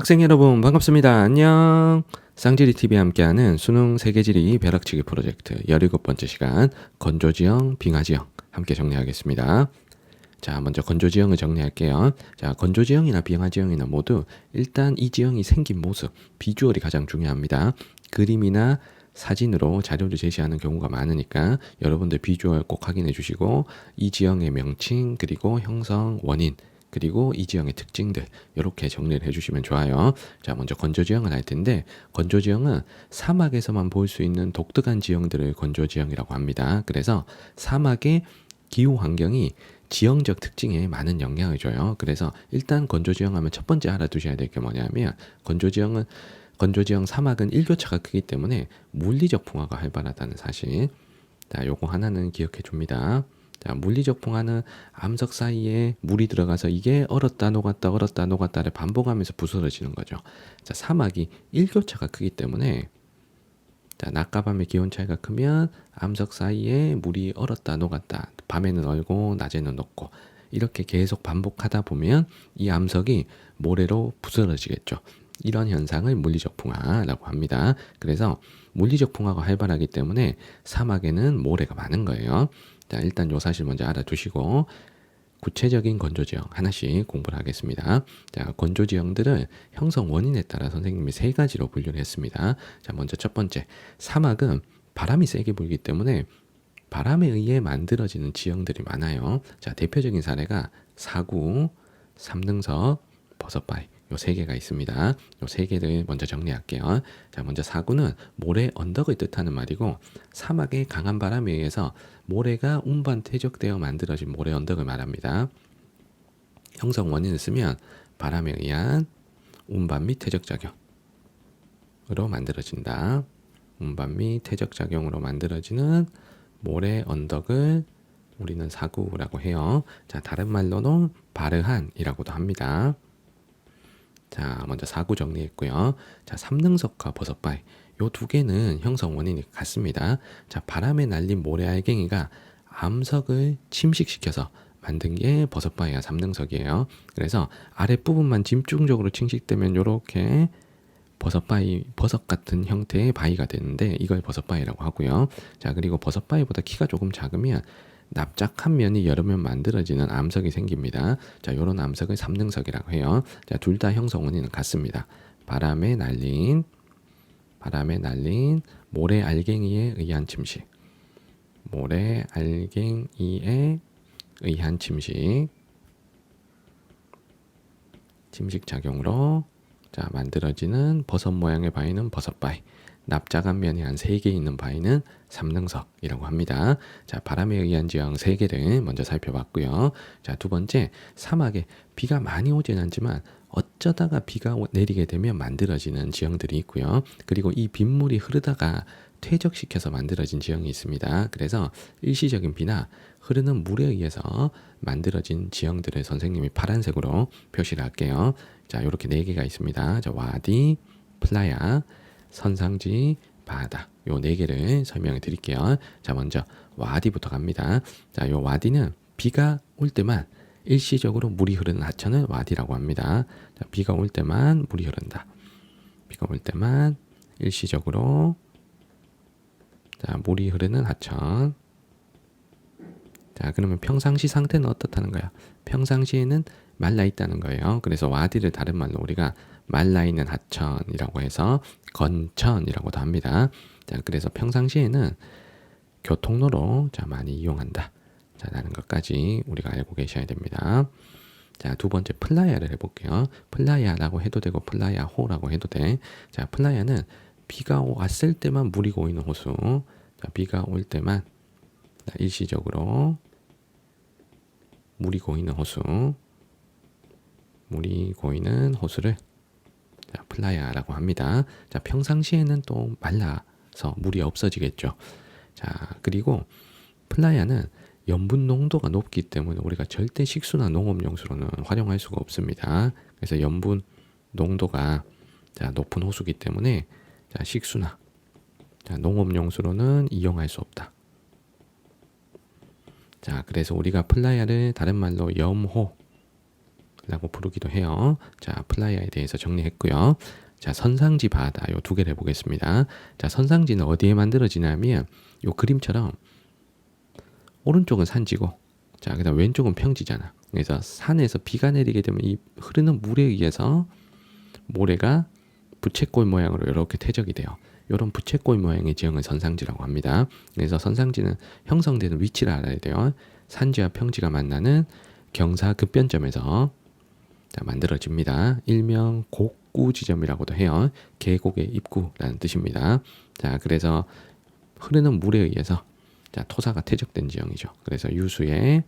학생 여러분 반갑습니다. 안녕. 쌍지리 TV와 함께하는 수능 세계지리 벼락치기 프로젝트 17번째 시간 건조지형, 빙하지형 함께 정리하겠습니다. 자, 먼저 건조지형을 정리할게요. 자, 건조지형이나 빙하지형이나 모두 일단 이 지형이 생긴 모습, 비주얼이 가장 중요합니다. 그림이나 사진으로 자료를 제시하는 경우가 많으니까 여러분들 비주얼 꼭 확인해 주시고 이 지형의 명칭 그리고 형성 원인 그리고 이 지형의 특징들 이렇게 정리를 해주시면 좋아요. 자, 먼저 건조지형을 할 텐데 건조지형은 사막에서만 볼 수 있는 독특한 지형들을 건조지형이라고 합니다. 그래서 사막의 기후 환경이 지형적 특징에 많은 영향을 줘요. 그래서 일단 건조지형 하면 첫 번째 알아두셔야 될 게 뭐냐면 건조지형 사막은 일교차가 크기 때문에 물리적 풍화가 활발하다는 사실. 자, 요거 하나는 기억해 줍니다. 자, 물리적 풍화는 암석 사이에 물이 들어가서 이게 얼었다 녹았다를 반복하면서 부스러지는 거죠. 자, 사막이 일교차가 크기 때문에 자, 낮과 밤의 기온 차이가 크면 암석 사이에 물이 얼었다 녹았다 밤에는 얼고 낮에는 녹고 이렇게 계속 반복하다 보면 이 암석이 모래로 부스러지겠죠. 이런 현상을 물리적 풍화라고 합니다. 그래서 물리적 풍화가 활발하기 때문에 사막에는 모래가 많은 거예요. 자, 일단 요 사실 먼저 알아두시고 구체적인 건조지형 하나씩 공부를 하겠습니다. 자, 건조지형들을 형성 원인에 따라 선생님이 세 가지로 분류를 했습니다. 자, 먼저 첫 번째, 사막은 바람이 세게 불기 때문에 바람에 의해 만들어지는 지형들이 많아요. 자, 대표적인 사례가 사구, 삼능석, 버섯바위 요 세 개가 있습니다. 요 세 개를 먼저 정리할게요. 자, 먼저 사구는 모래 언덕을 뜻하는 말이고 사막의 강한 바람에 의해서 모래가 운반 퇴적되어 만들어진 모래 언덕을 말합니다. 형성 원인을 쓰면 바람에 의한 운반 및 퇴적 작용으로 만들어진다. 운반 및 퇴적 작용으로 만들어지는 모래 언덕을 우리는 사구라고 해요. 자, 다른 말로는 바르한이라고도 합니다. 자, 먼저 사구 정리했고요. 자, 삼능석과 버섯바위 요 두 개는 형성 원인이 같습니다. 자, 바람에 날린 모래 알갱이가 암석을 침식시켜서 만든 게 버섯바위와 삼능석이에요. 그래서 아랫부분만 집중적으로 침식되면 요렇게 버섯 같은 형태의 바위가 되는데 이걸 버섯바위라고 하고요. 자, 그리고 버섯바위보다 키가 조금 작으면 납작한 면이 여러 면 만들어지는 암석이 생깁니다. 자, 요런 암석을 삼능석이라고 해요. 자, 둘 다 형성 원인은 같습니다. 바람에 날린 모래 알갱이에 의한 침식. 모래 알갱이에 의한 침식 작용으로 자, 만들어지는 버섯 모양의 바위는 버섯바위. 납작한 면이 한 3개 있는 바위는 삼능석이라고 합니다. 자, 바람에 의한 지형 3개를 먼저 살펴봤고요. 자, 두 번째, 사막에 비가 많이 오진 않지만 어쩌다가 비가 내리게 되면 만들어지는 지형들이 있고요. 그리고 이 빗물이 흐르다가 퇴적시켜서 만들어진 지형이 있습니다. 그래서 일시적인 비나 흐르는 물에 의해서 만들어진 지형들을 선생님이 파란색으로 표시를 할게요. 자, 이렇게 4개가 있습니다. 자, 와디, 플라야, 선상지, 바다. 요 4개를 설명해 드릴게요. 자, 먼저 와디부터 갑니다. 자, 요 와디는 비가 올 때만 일시적으로 물이 흐르는 하천을 와디라고 합니다. 자, 비가 올 때만 물이 흐른다. 비가 올 때만 일시적으로 자, 물이 흐르는 하천. 자, 그러면 평상시 상태는 어떻다는 거야? 평상시에는 말라 있다는 거예요. 그래서 와디를 다른 말로 우리가 말라 있는 하천이라고 해서 건천이라고도 합니다. 자, 그래서 평상시에는 교통로로 자, 많이 이용한다. 자, 라는 것까지 우리가 알고 계셔야 됩니다. 자, 두 번째 플라야를 해볼게요. 플라야라고 해도 되고 플라야호라고 해도 돼. 자, 플라야는 비가 왔을 때만 물이 고이는 호수. 자, 비가 올 때만 일시적으로 물이 고이는 호수를 자, 플라야라고 합니다. 자, 평상시에는 또 말라서 물이 없어지겠죠. 자, 그리고 플라야는 염분 농도가 높기 때문에 우리가 절대 식수나 농업용수로는 활용할 수가 없습니다. 그래서 염분 농도가 자, 높은 호수기 때문에 자, 식수나 자, 농업용수로는 이용할 수 없다. 자, 그래서 우리가 플라야를 다른 말로 염호라고 바다라고 부르기도 해요. 자, 플라이아에 대해서 정리했고요. 자, 선상지 바다 요 두 개를 해보겠습니다. 자, 선상지는 어디에 만들어지냐면 요 그림처럼 오른쪽은 산지고, 자, 그다음 왼쪽은 평지잖아. 그래서 산에서 비가 내리게 되면 이 흐르는 물에 의해서 모래가 부채꼴 모양으로 이렇게 퇴적이 돼요. 이런 부채꼴 모양의 지형을 선상지라고 합니다. 그래서 선상지는 형성되는 위치를 알아야 돼요. 산지와 평지가 만나는 경사 급변점에서 자, 만들어집니다. 일명 곡구 지점이라고도 해요. 계곡의 입구라는 뜻입니다. 자, 그래서 흐르는 물에 의해서 자, 토사가 퇴적된 지형이죠. 그래서 유수에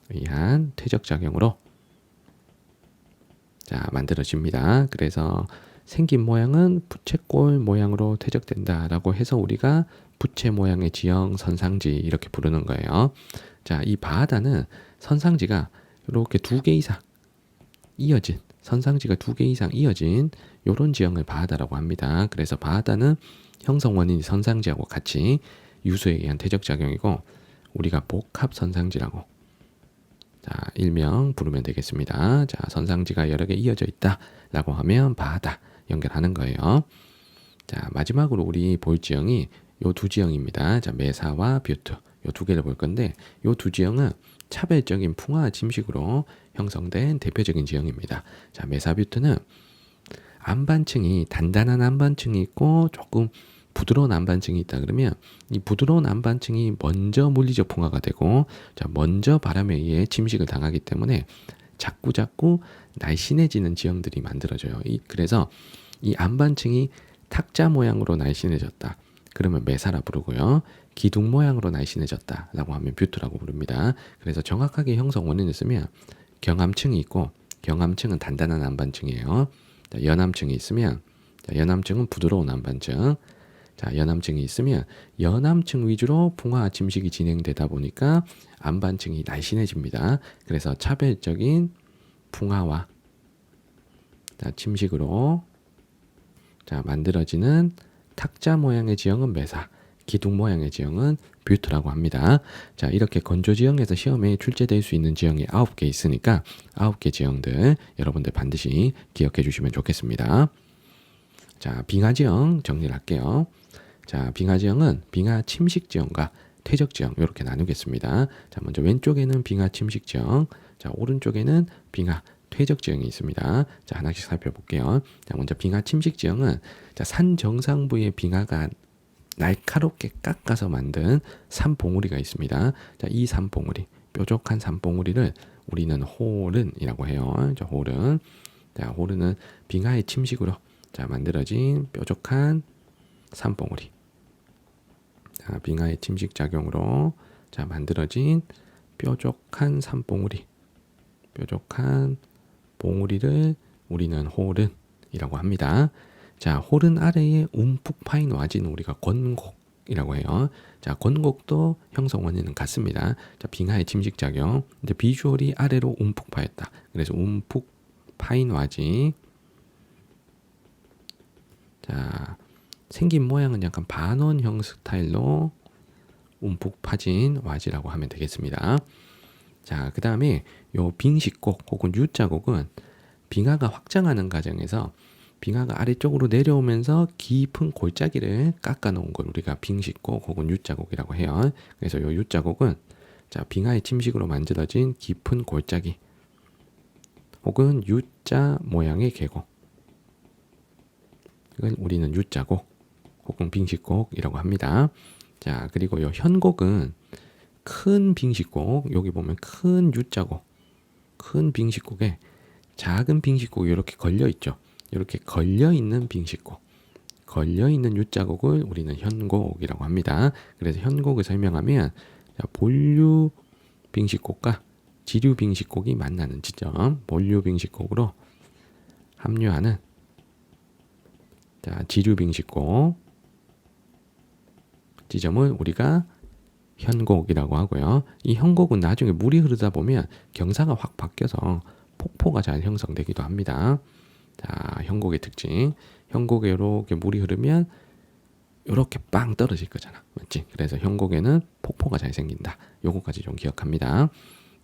의한 퇴적 작용으로 자, 만들어집니다. 그래서 생긴 모양은 부채꼴 모양으로 퇴적된다라고 해서 우리가 부채 모양의 지형 선상지 이렇게 부르는 거예요. 자, 이 바다는 선상지가 이렇게 두 개 이상 이어진, 선상지가 두 개 이상 이어진 이런 지형을 바다라고 합니다. 그래서 바다는 형성 원인이 선상지하고 같이 유수에 의한 퇴적 작용이고 우리가 복합 선상지라고 자, 일명 부르면 되겠습니다. 자, 선상지가 여러 개 이어져 있다라고 하면 바다 연결하는 거예요. 자, 마지막으로 우리 볼 지형이 요 두 지형입니다. 자, 메사와 뷰트 요 두 개를 볼 건데 요 두 지형은 차별적인 풍화 침식으로 형성된 대표적인 지형입니다. 자, 메사 뷰트는 안반층이 단단한 안반층이 있고 조금 부드러운 안반층이 있다 그러면 이 부드러운 안반층이 먼저 물리적 풍화가 되고 자, 먼저 바람에 의해 침식을 당하기 때문에 자꾸 날씬해지는 지형들이 만들어져요. 그래서 이 안반층이 탁자 모양으로 날씬해졌다. 그러면 메사라 부르고요. 기둥 모양으로 날씬해졌다라고 하면 뷰트라고 부릅니다. 그래서 정확하게 형성 원인을 쓰면 경암층이 있고 경암층은 단단한 안반층이에요. 자, 연암층이 있으면 자, 연암층은 부드러운 안반층. 자, 연암층이 있으면 연암층 위주로 풍화 침식이 진행되다 보니까 안반층이 날씬해집니다. 그래서 차별적인 풍화와 자, 침식으로 자, 만들어지는 탁자 모양의 지형은 메사, 기둥 모양의 지형은 뷰트라고 합니다. 자, 이렇게 건조 지형에서 시험에 출제될 수 있는 지형이 9개 있으니까 9개 지형들 여러분들 반드시 기억해 주시면 좋겠습니다. 자, 빙하 지형 정리를 할게요. 자, 빙하 지형은 빙하 침식 지형과 퇴적 지형 이렇게 나누겠습니다. 자, 먼저 왼쪽에는 빙하 침식 지형, 자, 오른쪽에는 빙하 퇴적 지형이 있습니다. 자, 하나씩 살펴볼게요. 자, 먼저 빙하 침식 지형은 자, 산 정상부의 빙하가 날카롭게 깎아서 만든 산봉우리가 있습니다. 자, 이 산봉우리, 뾰족한 산봉우리를 우리는 호른이라고 해요. 자, 호른. 자, 호른은 빙하의 침식으로 자, 만들어진 뾰족한 산봉우리. 자, 빙하의 침식 작용으로 자, 만들어진 뾰족한 산봉우리. 뾰족한 봉우리를 우리는 호른이라고 합니다. 자, 호른 아래에 움푹 파인 와지는 우리가 권곡이라고 해요. 자, 권곡도 형성 원인은 같습니다. 자, 빙하의 침식 작용. 근데 비주얼이 아래로 움푹 파였다. 그래서 움푹 파인 와지. 자, 생긴 모양은 약간 반원형 스타일로 움푹 파진 와지라고 하면 되겠습니다. 자, 그 다음에 요 빙식곡 혹은 U자곡은 빙하가 확장하는 과정에서 빙하가 아래쪽으로 내려오면서 깊은 골짜기를 깎아 놓은 걸 우리가 빙식곡 혹은 U자곡이라고 해요. 그래서 요 U자곡은 자, 빙하의 침식으로 만들어진 깊은 골짜기 혹은 U자 모양의 계곡. 이걸 우리는 U자곡 혹은 빙식곡이라고 합니다. 자, 그리고 요 현곡은 큰 빙식곡, 여기 보면 큰 U자곡, 큰 빙식곡에 작은 빙식곡이 이렇게 걸려 있죠. 이렇게 걸려 있는 빙식곡, 걸려 있는 U자곡을 우리는 현곡이라고 합니다. 그래서 현곡을 설명하면 자, 본류 빙식곡과 지류 빙식곡이 만나는 지점, 본류 빙식곡으로 합류하는 자, 지류 빙식곡 지점을 우리가 현곡이라고 하고요. 이 현곡은 나중에 물이 흐르다 보면 경사가 확 바뀌어서 폭포가 잘 형성되기도 합니다. 자, 현곡의 특징. 현곡에 이렇게 물이 흐르면 이렇게 빵 떨어질 거잖아. 맞지? 그래서 현곡에는 폭포가 잘 생긴다. 요거까지 좀 기억합니다.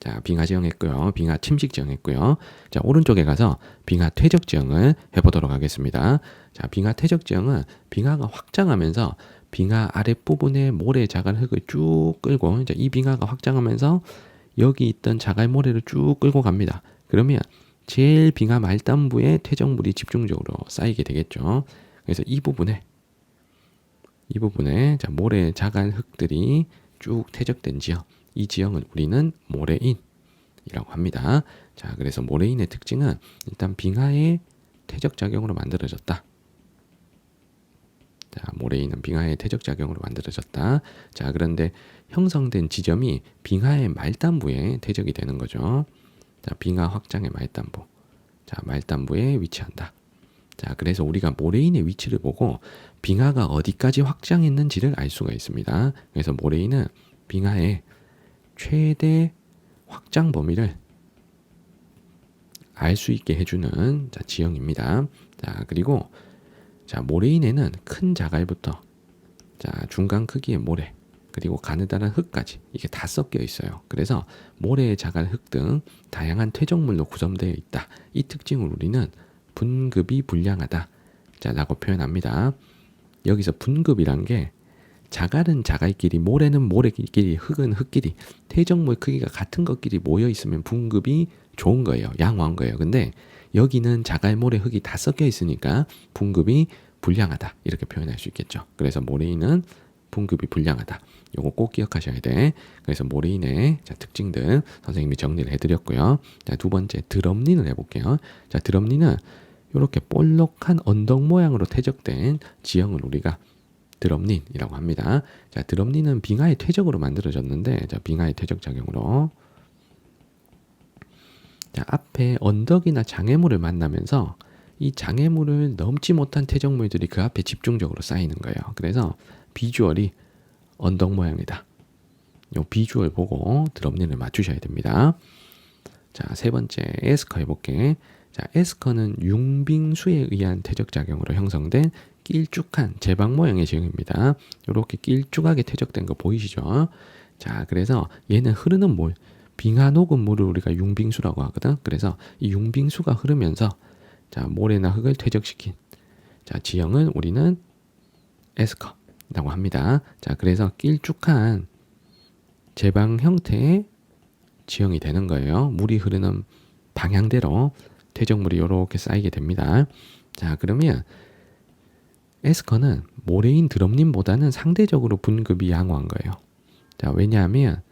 자, 빙하 지형했고요. 빙하 침식 지형했고요. 자, 오른쪽에 가서 빙하 퇴적 지형을 해보도록 하겠습니다. 자, 빙하 퇴적 지형은 빙하가 확장하면서 빙하 아랫부분에 모래 자갈 흙을 쭉 끌고 이제 이 빙하가 확장하면서 여기 있던 자갈 모래를 쭉 끌고 갑니다. 그러면 제일 빙하 말단부에 퇴적물이 집중적으로 쌓이게 되겠죠. 그래서 이 부분에 자, 모래 자갈 흙들이 쭉 퇴적된 지형, 이 지형을 우리는 모래인이라고 합니다. 자, 그래서 모래인의 특징은 일단 빙하의 퇴적 작용으로 만들어졌다. 자, 모래인은 빙하의 퇴적 작용으로 만들어졌다. 자, 그런데 형성된 지점이 빙하의 말단부에 퇴적이 되는 거죠. 자, 빙하 확장의 말단부. 자, 말단부에 위치한다. 자, 그래서 우리가 모래인의 위치를 보고 빙하가 어디까지 확장했는지를 알 수가 있습니다. 그래서 모래인은 빙하의 최대 확장 범위를 알 수 있게 해주는 자, 지형입니다. 자, 그리고 자, 모래인에는 큰 자갈부터 자, 중간 크기의 모래 그리고 가느다란 흙까지 이게 다 섞여 있어요. 그래서 모래, 자갈, 흙 등 다양한 퇴적물로 구성되어 있다. 이 특징을 우리는 분급이 불량하다 자, 라고 표현합니다. 여기서 분급이란 게 자갈은 자갈끼리, 모래는 모래끼리, 흙은 흙끼리 퇴적물 크기가 같은 것끼리 모여 있으면 분급이 좋은 거예요. 양호한 거예요. 근데 여기는 자갈, 모래, 흙이 다 섞여 있으니까 분급이 불량하다 이렇게 표현할 수 있겠죠. 그래서 모래인은 분급이 불량하다. 요거 꼭 기억하셔야 돼. 그래서 모래인의 자, 특징들 선생님이 정리를 해드렸고요. 자, 두 번째 드럼린을 해볼게요. 자, 드럼린은 이렇게 볼록한 언덕 모양으로 퇴적된 지형을 우리가 드럼린이라고 합니다. 자, 드럼린은 빙하의 퇴적으로 만들어졌는데, 자, 빙하의 퇴적 작용으로 자, 앞에 언덕이나 장애물을 만나면서 이 장애물을 넘지 못한 퇴적물들이 그 앞에 집중적으로 쌓이는 거예요. 그래서 비주얼이 언덕 모양이다. 요 비주얼 보고 드럼린을 맞추셔야 됩니다. 자, 세 번째 에스커 해볼게. 자, 에스커는 융빙수에 의한 퇴적 작용으로 형성된 길쭉한 제방 모양의 지형입니다. 이렇게 길쭉하게 퇴적된 거 보이시죠? 자, 그래서 얘는 흐르는 물, 빙하 녹은 물을 우리가 융빙수라고 하거든. 그래서 이 융빙수가 흐르면서 자, 모래나 흙을 퇴적시킨 자, 지형은 우리는 에스커라고 합니다. 자, 그래서 길쭉한 제방 형태의 지형이 되는 거예요. 물이 흐르는 방향대로 퇴적물이 이렇게 쌓이게 됩니다. 자, 그러면 에스커는 모래인 드럼린보다는 상대적으로 분급이 양호한 거예요. 자, 왜냐하면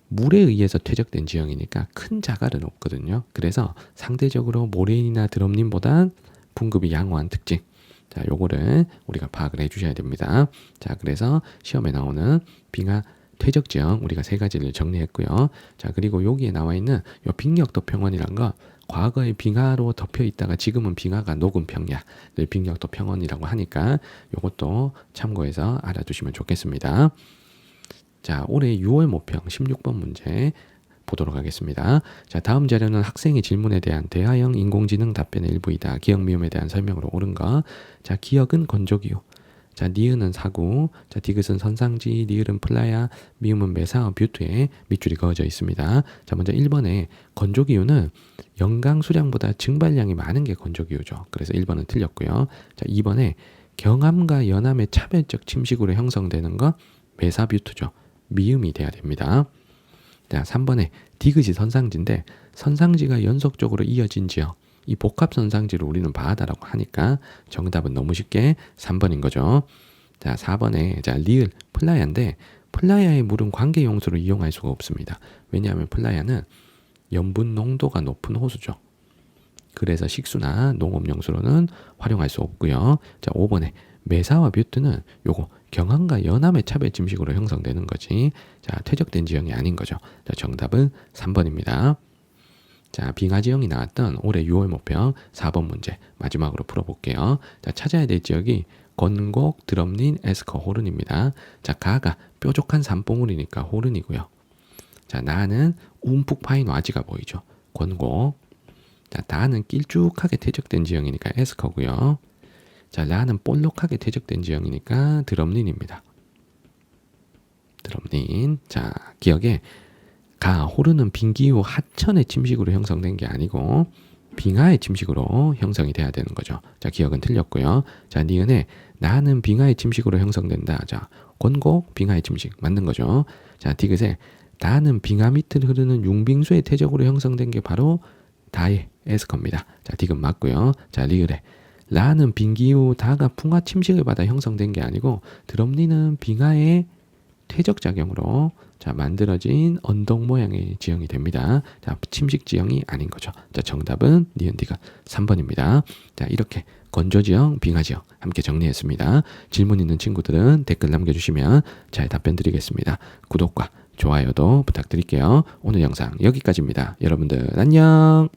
물에 의해서 퇴적된 지형이니까 큰 자갈은 없거든요. 그래서 상대적으로 모래인이나 드럼린보단 분급이 양호한 특징. 자, 요거를 우리가 파악을 해주셔야 됩니다. 자, 그래서 시험에 나오는 빙하 퇴적 지형 우리가 세 가지를 정리했고요. 자, 그리고 여기에 나와 있는 요 빙력도 평원이란 거 과거에 빙하로 덮여 있다가 지금은 빙하가 녹은 평야를 빙력도 평원이라고 하니까 요것도 참고해서 알아두시면 좋겠습니다. 자, 올해 6월 모평 16번 문제 보도록 하겠습니다. 자, 다음 자료는 학생의 질문에 대한 대화형 인공지능 답변의 일부이다. 기억 미음에 대한 설명으로 옳은 거. 자, 기억은 건조기호. 자, 니은은 사구. 자, 디귿은 선상지, 리을은 플라야, 미음은 매사와 뷰트에 밑줄이 그어져 있습니다. 자, 먼저 1번에 건조기호는 영강 수량보다 증발량이 많은 게 건조기호죠. 그래서 1번은 틀렸고요. 자, 2번에 경암과 연암의 차별적 침식으로 형성되는 거 매사 뷰트죠. 미음이 돼야 됩니다. 자, 3번에 디귿이 선상지인데 선상지가 연속적으로 이어진 지역 이 복합 선상지를 우리는 바다라고 하니까 정답은 너무 쉽게 3번인 거죠. 자, 4번에 자, 리을 플라야인데 플라야의 물은 관계 용수로 이용할 수가 없습니다. 왜냐하면 플라야는 염분 농도가 높은 호수죠. 그래서 식수나 농업 용수로는 활용할 수 없고요. 자, 5번에 매사와 뷰트는 요거 경암과 연암의 차별 침식으로 형성되는 거지. 자, 퇴적된 지형이 아닌 거죠. 자, 정답은 3번입니다. 자, 빙하 지형이 나왔던 올해 6월 모평 4번 문제 마지막으로 풀어볼게요. 자, 찾아야 될 지역이 건곡, 드럼린, 에스커, 호른입니다. 자, 가가 뾰족한 산봉우리니까 호른이고요. 자, 나는 움푹 파인 와지가 보이죠. 건곡. 자, 다는 길쭉하게 퇴적된 지형이니까 에스커고요. 자, 라는 볼록하게 퇴적된 지형이니까 드럼린입니다. 드럼린. 자, 기억에 호르는 빙기후 하천의 침식으로 형성된 게 아니고 빙하의 침식으로 형성이 돼야 되는 거죠. 자, 기억은 틀렸고요. 자, 니은에 나는 빙하의 침식으로 형성된다. 자, 권곡 빙하의 침식 맞는 거죠. 자, 디귿에 나는 빙하 밑을 흐르는 융빙수의 태적으로 형성된 게 바로 다의 에스커입니다. 자, 디귿 맞고요. 자, 리을에 라는 빙기후 다가 풍화 침식을 받아 형성된 게 아니고 드럼니는 빙하의 퇴적작용으로 자 만들어진 언덕 모양의 지형이 됩니다. 자, 침식 지형이 아닌 거죠. 자, 정답은 니은디가 3번입니다. 자, 이렇게 건조지형, 빙하지형 함께 정리했습니다. 질문 있는 친구들은 댓글 남겨주시면 잘 답변 드리겠습니다. 구독과 좋아요도 부탁드릴게요. 오늘 영상 여기까지입니다. 여러분들 안녕.